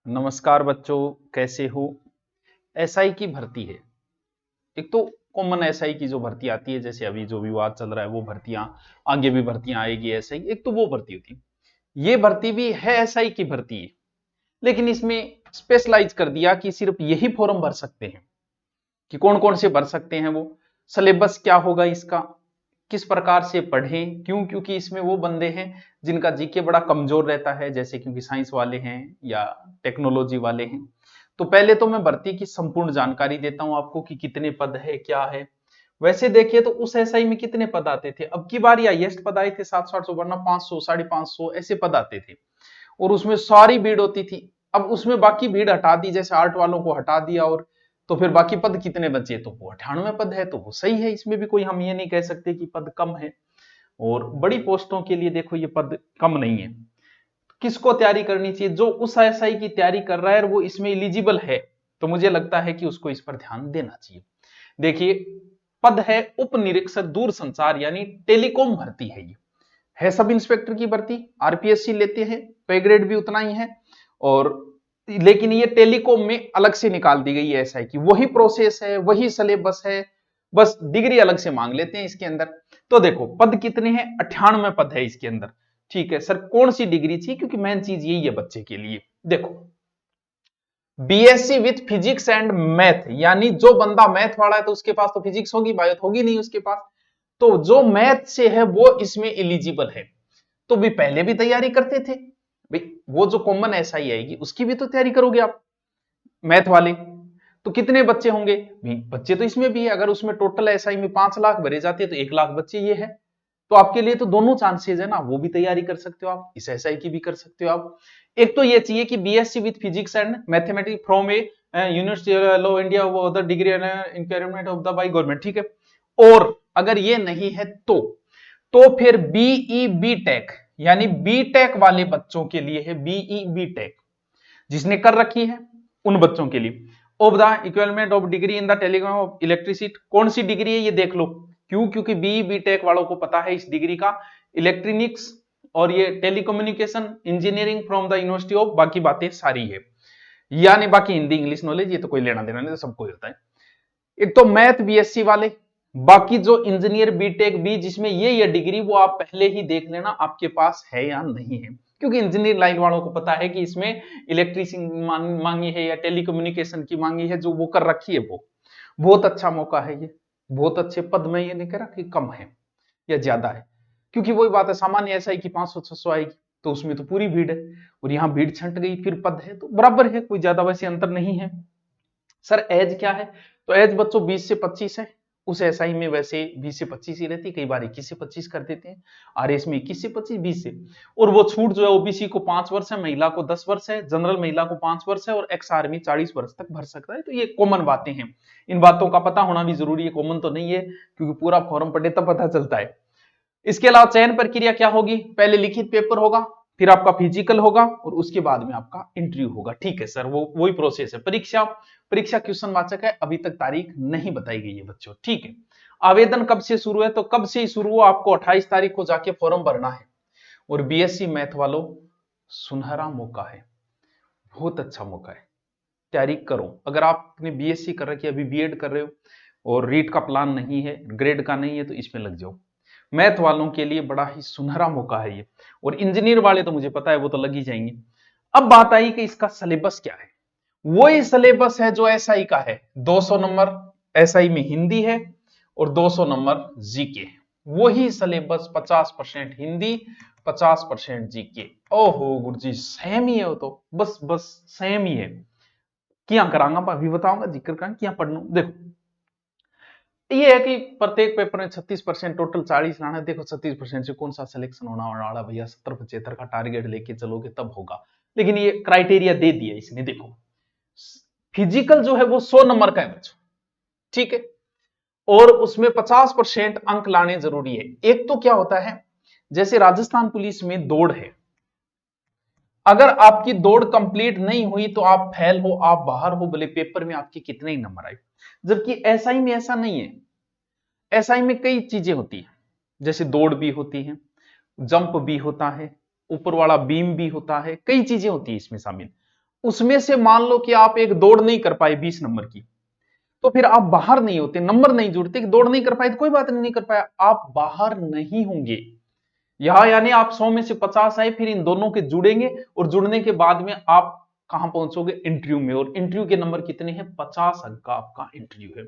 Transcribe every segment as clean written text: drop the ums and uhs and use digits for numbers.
नमस्कार बच्चों, कैसे हो। एसआई की भर्ती है। एक तो कॉमन एसआई की जो भर्ती आती है, जैसे अभी जो विवाद चल रहा है वो भर्तियां, आगे भी भर्तियां आएगी एसआई, एक तो वो भर्ती होती है। ये भर्ती भी है एसआई की भर्ती है, लेकिन इसमें स्पेशलाइज कर दिया कि सिर्फ यही फॉर्म भर सकते हैं। कि कौन कौन से भर सकते हैं वो, सिलेबस क्या होगा इसका, किस प्रकार से पढ़ें, क्यों, क्योंकि इसमें वो बंदे हैं जिनका जीके बड़ा कमजोर रहता है, जैसे क्योंकि साइंस वाले हैं या टेक्नोलॉजी वाले हैं। तो पहले तो मैं भर्ती की संपूर्ण जानकारी देता हूं आपको कि कितने पद है, क्या है। वैसे देखिए तो उस एसआई में कितने पद आते थे, अब की बार हाईएस्ट पद आए थे 700-800, वरना 500 550 ऐसे पद आते थे। और उसमें सारी भीड़ होती थी। अब उसमें बाकी भीड़ हटा दी, जैसे आर्ट वालों को हटा दिया, और तो फिर बाकी पद कितने बचे, तो वो 98 पद है, तो वो सही है। इसमें भी कोई हम ये नहीं कह सकते कि पद कम है। और बड़ी पोस्टों के लिए देखो ये पद कम नहीं है। किसको तैयारी करनी चाहिए, जो उस एसआई की तैयारी कर रहा है और वो इसमें एलिजिबल है, तो मुझे लगता है कि उसको इस पर ध्यान देना चाहिए। देखिए, पद है उप निरीक्षक दूर संचार, यानी टेलीकॉम भर्ती है। ये है सब इंस्पेक्टर की भर्ती, आरपीएससी लेते हैं, पे ग्रेड भी उतना ही है। और लेकिन ये टेलीकॉम में अलग से निकाल दी गई है एसआई की, वही प्रोसेस है, वही सिलेबस है, बस डिग्री अलग से मांग लेते हैं इसके अंदर। तो देखो पद कितने हैं, 98 पद है इसके अंदर। ठीक है सर, कौन सी डिग्री चाहिए, क्योंकि मेन चीज यही है बच्चे के लिए। देखो, BSc with physics and math, यानी जो बंदा मैथ वाला है तो उसके पास तो फिजिक्स होगी, बायो तो होगी नहीं उसके पास। तो जो मैथ से है वो इसमें एलिजिबल है। तो भी पहले भी तैयारी करते थे भाई, वो जो कॉमन एसआई आएगी उसकी भी तो तैयारी करोगे आप, मैथ वाले। तो कितने बच्चे होंगे भी, बच्चे तो इसमें भी है। अगर उसमें टोटल एसआई में 5 लाख भरे जाते हैं तो 1 लाख बच्चे ये है। तो आपके लिए तो दोनों चांसेस है ना, वो भी तैयारी कर सकते हो आप, इस एसआई की भी कर सकते हो आप। एक तो ये चाहिए कि BSc with physics and mathematics from a university of India, वो other degree increment of the by government, ठीक है। और अगर ये नहीं है तो फिर बीई बी टेक, यानी बी टेक वाले बच्चों के लिए है बीई बी टेक, जिसने कर रखी है उन बच्चों के लिए। Of the equivalent of degree in the telecom of electricity, कौन सी डिग्री है ये देख लो। क्यों, क्योंकि बीई बी टेक वालों को पता है इस डिग्री का, इलेक्ट्रॉनिक्स और ये telecommunication engineering from the university of, बाकी बातें सारी है। यानी बाकी हिंदी इंग्लिश नॉलेज ये तो कोई लेना देना नहीं, तो सबको होता है। एक तो मैथ बीएससी वाले, बाकी जो इंजीनियर बीटेक बी जिसमें ये डिग्री, वो आप पहले ही देख लेना आपके पास है या नहीं है। क्योंकि इंजीनियर लाइन वालों को पता है कि इसमें इलेक्ट्रिसिटी मांगी है या टेलीकम्युनिकेशन की मांगी है, जो वो कर रखी है। वो बहुत अच्छा मौका है ये, बहुत अच्छे पद में। ये नहीं कह रहा कि कम है या ज्यादा है, क्योंकि वही बात है, सामान्य ऐसा है कि 500-600 आएगी तो उसमें तो पूरी भीड़ है, और यहाँ भीड़ छंट गई फिर पद है, तो बराबर है, कोई ज्यादा वैसे अंतर नहीं है। सर एज क्या है, तो एज बच्चों 20 से 25 है। उस एसआई में वैसे 20 से 25 ही रहती है, कई बार 21 से 25 कर देते हैं। आरएस में 21 से 25, 20 से। और वो छूट जो है ओबीसी को 5 वर्ष है, महिला को 10 वर्ष है, जनरल महिला को 5 वर्ष है, और एक्स आर्मी 40 वर्ष तक भर सकता है। तो ये कॉमन बातें हैं, इन बातों का पता होना भी जरूरी है। कॉमन तो नहीं है, क्योंकि पूरा फॉर्म पढ़े तब पता चलता है। इसके अलावा चयन प्रक्रिया क्या होगी, पहले लिखित पेपर होगा, फिर आपका फिजिकल होगा, और उसके बाद में आपका इंटरव्यू होगा। ठीक है सर, वो वही प्रोसेस है। परीक्षा, परीक्षा क्वेश्चन वाचक है, अभी तक तारीख नहीं बताई गई है बच्चों, ठीक है। आवेदन कब से शुरू है, तो कब से शुरू हो, आपको 28 तारीख को जाके फॉर्म भरना है। और बीएससी मैथ वालों, सुनहरा मौका है, बहुत अच्छा मौका है, तैयारी करो। अगर आपने बीएससी कर रखी है, अभी बीएड कर रहे हो और रीट का प्लान नहीं है, ग्रेड का नहीं है, तो इसमें लग जाओ। मैथ वालों के लिए बड़ा ही सुनहरा मौका है ये। और इंजीनियर वाले तो मुझे पता है वो तो लग ही जाएंगे। अब बात आई कि इसका सिलेबस क्या है। वही सिलेबस है जो एसआई का है, 200 नंबर एसआई में हिंदी है और 200 नंबर जीके। वही सिलेबस, 50% हिंदी, 50% जीके। ओहो गुरुजी, सेम ही है वो तो, बस बस सेम ही है। क्या करांगा अभी बताऊंगा, जिक्र करें क्या पढ़ना। देखो, ये है कि प्रत्येक पेपर में 36%, टोटल 40 लाना है। देखो 36% से कौन सा सिलेक्शन होना वाला भैया, 70-75 का टारगेट लेके चलोगे तब होगा। लेकिन ये क्राइटेरिया दे दिया इसने। देखो, फिजिकल जो है वो 100 नंबर का है बच्चों, ठीक है। और उसमें 50% अंक लाने जरूरी है। एक तो क्या होता है, जैसे राजस्थान पुलिस में दौड़ है, अगर आपकी दौड़ कंप्लीट नहीं हुई तो आप फेल हो, आप बाहर हो, भले पेपर में आपके कितने ही नंबर आए। जबकि एसआई में ऐसा नहीं है। एसआई में कई चीजें होती है, जैसे दौड़ भी होती है, जंप भी होता है, ऊपर वाला बीम भी होता है, कई चीजें होती है इसमें शामिल। उसमें से मान लो कि आप एक दौड़ नहीं कर पाए 20 नंबर की, तो फिर आप बाहर नहीं होते, नंबर नहीं जुड़ते। कि दौड़ नहीं कर पाए तो कोई बात नहीं, नहीं कर पाया, आप बाहर नहीं होंगे यहां। यानी आप 100 में से 50 आए, फिर इन दोनों के जुड़ेंगे और जुड़ने के बाद में आप कहां पहुंचोगे, इंटरव्यू में। और इंटरव्यू के नंबर कितने हैं, 50 अंक का आपका इंटरव्यू है।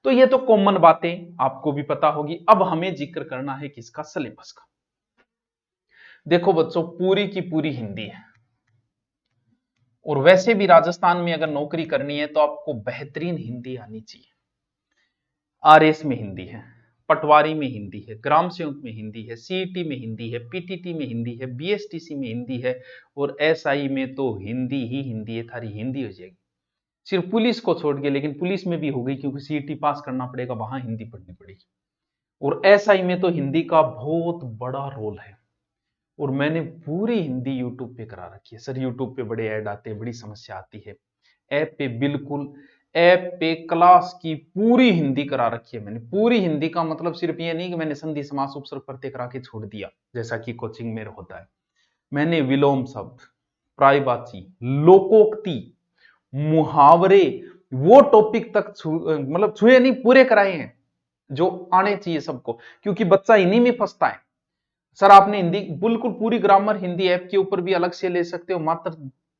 तो ये तो कॉमन बातें आपको भी पता होगी। अब हमें जिक्र करना है किसका, सिलेबस का। देखो बच्चों, पूरी की पूरी हिंदी है, और वैसे भी राजस्थान में अगर नौकरी करनी है तो आपको बेहतरीन हिंदी आनी चाहिए। आरएस में हिंदी है, पटवारी में हिंदी है, ग्राम सेवक में हिंदी है, सीईटी में हिंदी है, पीटीटी में हिंदी है, बीएसटीसी में हिंदी है, और एसआई में तो हिंदी ही हिंदी है, थारी हिंदी हो जाएगी सिर्फ पुलिस को छोड़ के। लेकिन पुलिस में भी हो गई, क्योंकि सीईटी पास करना पड़ेगा, वहां हिंदी पढ़नी पड़ेगी। और एसआई में तो हिंदी का बहुत बड़ा रोल है। और मैंने पूरी हिंदी यूट्यूब पे करा रखी है सर। यूट्यूब पे बड़े ऐड आते हैं, बड़ी समस्या आती है। ऐप पे बिल्कुल, ऐप पे क्लास की पूरी हिंदी करा रखी है मैंने। पूरी हिंदी का मतलब सिर्फ ये नहीं कि मैंने संधि समास उपसर्ग प्रत्यय करा के छोड़ दिया, जैसा कि कोचिंग में होता है। मैंने विलोम शब्द, प्रायवाची, लोकोक्ति, मुहावरे, वो टॉपिक तक मतलब छुए नहीं, पूरे कराए हैं, जो आने चाहिए सबको, क्योंकि बच्चा इन्हीं में फंसता है। सर आपने हिंदी बिल्कुल पूरी ग्रामर हिंदी ऐप के ऊपर भी अलग से ले सकते हो। मात्र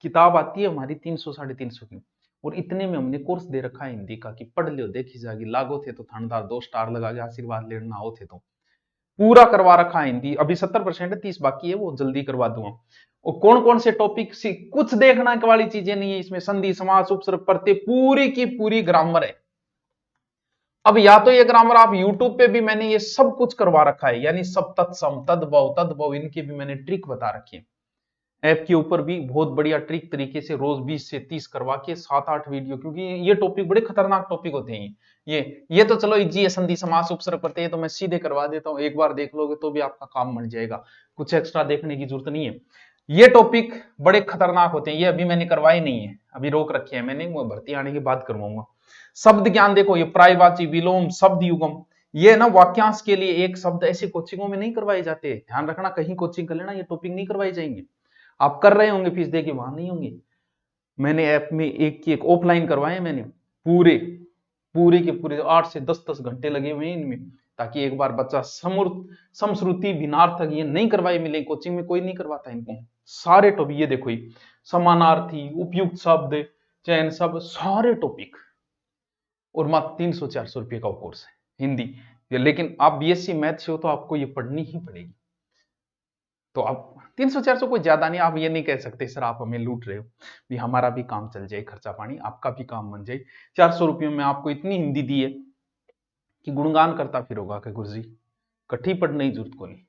किताब आती है हमारी 300 350 की, और इतने में हमने कोर्स दे रखा है हिंदी का कि पढ़ लियो, देखी जाएगी, लागो थे तो थानेदार 2 स्टार लगा के आशीर्वाद लेना हो थे। तो पूरा करवा रखा है हिंदी। अभी 70% है, 30 बाकी है, वो जल्दी करवा दूंगा। और कौन कौन से टॉपिक से कुछ देखना वाली चीजें नहीं है इसमें। संधि समास उपसर्ग प्रत्यय पूरी की पूरी ग्रामर है। अब या तो ये ग्रामर आप यूट्यूब पे भी मैंने ये सब कुछ करवा रखा है, यानी सब तत्सम, तद्भव, तद्भव, इनकी भी मैंने ट्रिक बता रखी है। ऐप के ऊपर भी बहुत बढ़िया ट्रिक तरीके से रोज 20 से 30 करवा के 7-8 वीडियो, क्योंकि ये टॉपिक बड़े खतरनाक टॉपिक होते हैं। ये तो चलो इजी है, संधि समास उपसर्ग प्रत्यय तो मैं सीधे करवा देता हूँ, एक बार देख लोगे तो भी आपका काम बन जाएगा, कुछ एक्स्ट्रा देखने की जरूरत नहीं है। ये टॉपिक बड़े खतरनाक होते हैं, ये अभी मैंने करवाए नहीं है, अभी रोक रखे हैं मैंने, वो भर्ती आने के बाद करवाऊंगा। शब्द ज्ञान देखो, ये प्रायवाची, विलोम, शब्द युगम, ये ना वाक्यांश के लिए एक शब्द ऐसे कोचिंगों में नहीं करवाए जाते। ध्यान रखना, कहीं कोचिंग कर लेना, ये टॉपिक नहीं करवाए जाएंगे। आप कर रहे होंगे फीस देके, वहां नहीं होंगे। मैंने ऐप में एक की एक ऑफलाइन करवाए मैंने, पूरे पूरे के पूरे 8 से 10 घंटे लगे हुए हैं इनमें, ताकि एक बार बच्चा समश्रुति भिन्नार्थक ये नहीं करवाए मिले, कोचिंग में कोई नहीं करवाता इनको सारे टॉपिक। ये देखो, ये समानार्थी, उपयुक्त शब्द, चयन शब्द, सारे टॉपिक। और मात्र 300-400 रुपये का कोर्स है हिंदी। लेकिन आप बीएससी मैथ से हो तो आपको ये पढ़नी ही पड़ेगी। तो आप 300-400 कोई ज्यादा नहीं, आप ये नहीं कह सकते सर आप हमें लूट रहे हो, भी हमारा भी काम चल जाए, खर्चा पानी आपका भी काम बन जाए। 400 रुपयों में आपको इतनी हिंदी दी है कि गुणगान करता फिर होगा कि गुरुजी कट्ठी पढ़ने की जरूरत को नहीं।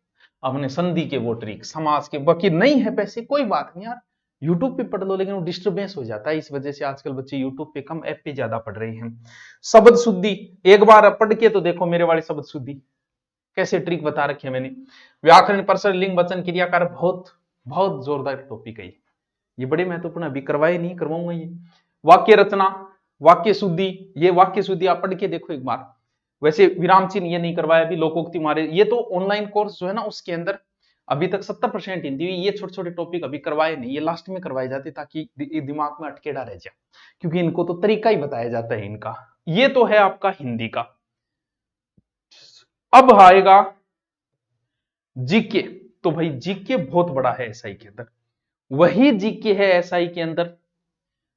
आपने संधि के वो ट्रिक, समाज के, बाकी नहीं है पैसे कोई बात नहीं यार, यूट्यूब पे पढ़ लो। लेकिन वो डिस्टर्बेंस हो जाता है, इस वजह से आजकल बच्चे यूट्यूब पे कम, ऐप पे ज्यादा पढ़ रहे हैं। शब्द शुद्धि, एक बार पढ़ के तो देखो मेरे वाली शब्द शुद्धि कैसे ट्रिक बता रखी है मैंने। व्याकरण, परसर, लिंग, वचन, क्रियाकार, बहुत बहुत जोरदार टॉपिक है ये बड़े महत्वपूर्ण, अभी करवाए नहीं, करवाऊंगा ये। वाक्य रचना, वाक्य शुद्धि, ये वाक्य शुद्धि आप पढ़ के देखो एक बार। वैसे विराम चिन्ह ये नहीं करवाया अभी, लोकोक्ति मारे, ये तो ऑनलाइन कोर्स जो है ना उसके अंदर अभी तक 70% हिंदी हुई। ये छोटे छोटे टॉपिक अभी करवाए नहीं, ये लास्ट में करवाए जाते ताकि दिमाग में अटकेड़ा रह जाए, क्योंकि इनको तो तरीका ही बताया जाता है इनका। ये तो है आपका हिंदी का। अब आएगा जीके। तो भाई जीके बहुत बड़ा है एसआई के अंदर, वही जीके है एसआई के अंदर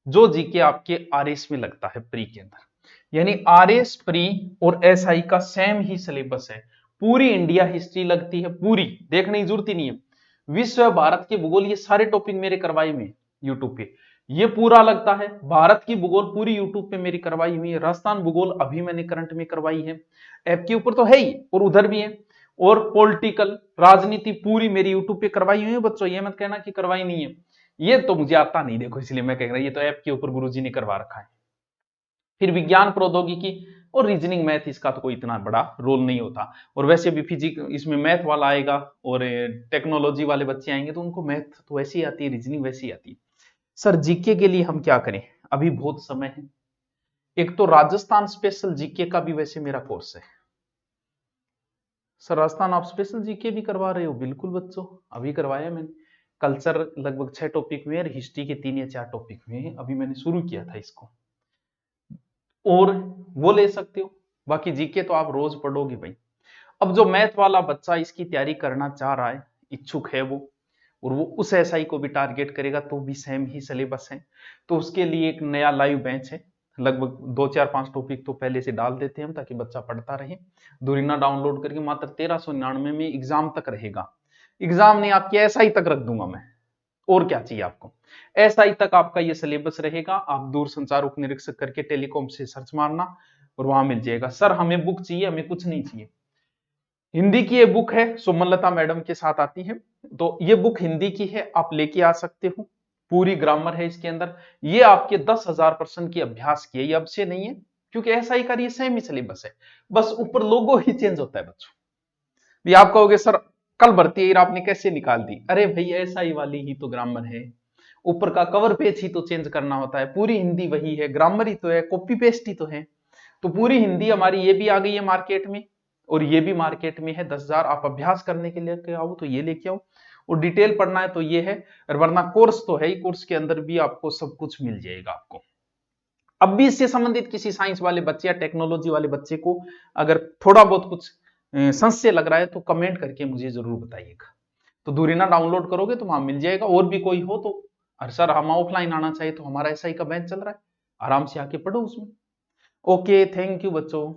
जो जीके आपके आरएस में लगता है प्री के अंदर। यानी आरएस, प्री और एसआई का सेम ही सिलेबस है। पूरी इंडिया हिस्ट्री लगती है, पूरी देखने की जरूरत ही नहीं है। विश्व, भारत के भूगोल, ये सारे टॉपिक मेरे करवाए हुए यूट्यूब पे, ये पूरा लगता है। भारत की भूगोल पूरी यूट्यूब पे मेरी करवाई हुई है। राजस्थान भूगोल अभी मैंने करंट में करवाई है, ऐप के ऊपर तो है ही और उधर भी है। और पॉलिटिकल, राजनीति पूरी मेरी यूट्यूब पे करवाई हुई है बच्चों, ये मत कहना कि करवाई नहीं है। ये तो मुझे आता नहीं देखो, इसलिए मैं कह रहा हूं ये तो ऐप के ऊपर गुरुजी ने करवा रखा है। फिर विज्ञान, प्रौद्योगिकी और रीजनिंग मैथ, इसका तो कोई इतना बड़ा रोल नहीं होता। और वैसे भी फिजिक्स इसमें मैथ वाला आएगा, और टेक्नोलॉजी वाले बच्चे आएंगे तो उनको मैथ तो वैसी आती है, रीजनिंग वैसी आती है। सर जीके के लिए हम क्या करें, अभी बहुत समय है। एक तो राजस्थान स्पेशल जीके का भी वैसे मेरा कोर्स है। सर राजस्थान आप स्पेशल जीके भी करवा रहे हो? बिल्कुल बच्चों, अभी करवाया मैंने। कल्चर लगभग 6 टॉपिक में है, हिस्ट्री के 3 या 4 टॉपिक में है। अभी मैंने शुरू किया था इसको, और वो ले सकते हो। बाकी जीके तो आप रोज पढ़ोगे भाई। अब जो मैथ वाला बच्चा इसकी तैयारी करना चाह रहा है, इच्छुक है वो, और वो उस एसआई को भी टारगेट करेगा, तो भी सेम ही सिलेबस है। तो उसके लिए एक नया लाइव बैच है, लगभग 2 4 5 टॉपिक तो पहले से डाल देते हैं हम, ताकि बच्चा पढ़ता रहे। दूरिना डाउनलोड करके मात्र 1399 में एग्जाम तक रहेगा। एग्जाम नहीं, आपकी एसआई तक रख दूंगा मैं, और क्या चाहिए आपको। एसआई तक आपका ये सिलेबस रहेगा। आप दूर संचार उप निरीक्षक करके टेलीकॉम से सर्च मारना और वहां मिल जाएगा। सर हमें बुक चाहिए, हमें कुछ नहीं चाहिए। हिंदी की ये बुक है, सुमनलता मैडम के साथ आती है, तो ये बुक हिंदी की है, आप लेके आ सकते हो। पूरी ग्रामर है इसके अंदर। ये आपके 10,000% की अभ्यास की है, ये अब से नहीं है, क्योंकि एसआई का ये सेम ही सिलेबस है, बस ऊपर लोगो ही चेंज होता है बच्चों। भी आप कहोगे सर कल भर्ती है आपने कैसे निकाल दी? अरे भाई एसआई वाली ही तो ग्रामर है, ऊपर का कवर पेज ही तो चेंज करना होता है, पूरी हिंदी वही है, ग्रामर ही तो है, कॉपी पेस्ट ही तो है। तो पूरी हिंदी हमारी ये भी आ गई है मार्केट में, और ये भी मार्केट में है। 10,000 आप अभ्यास करने के लिए आओ तो ये लेके आओ, और डिटेल पढ़ना है तो ये है, और वरना कोर्स तो है ही, कोर्स के अंदर भी आपको सब कुछ मिल जाएगा आपको। अब भी इससे संबंधित किसी साइंस वाले बच्चे या टेक्नोलॉजी वाले बच्चे को अगर थोड़ा बहुत कुछ संशय लग रहा है तो कमेंट करके मुझे जरूर बताइएगा। तो दूरिना डाउनलोड करोगे तो वहां मिल जाएगा। और भी कोई हो तो, अरे सर हम ऑफलाइन आना चाहिए, तो हमारा एसआई का बैच चल रहा है, आराम से आके पढ़ो उसमें। ओके, थैंक यू बच्चों।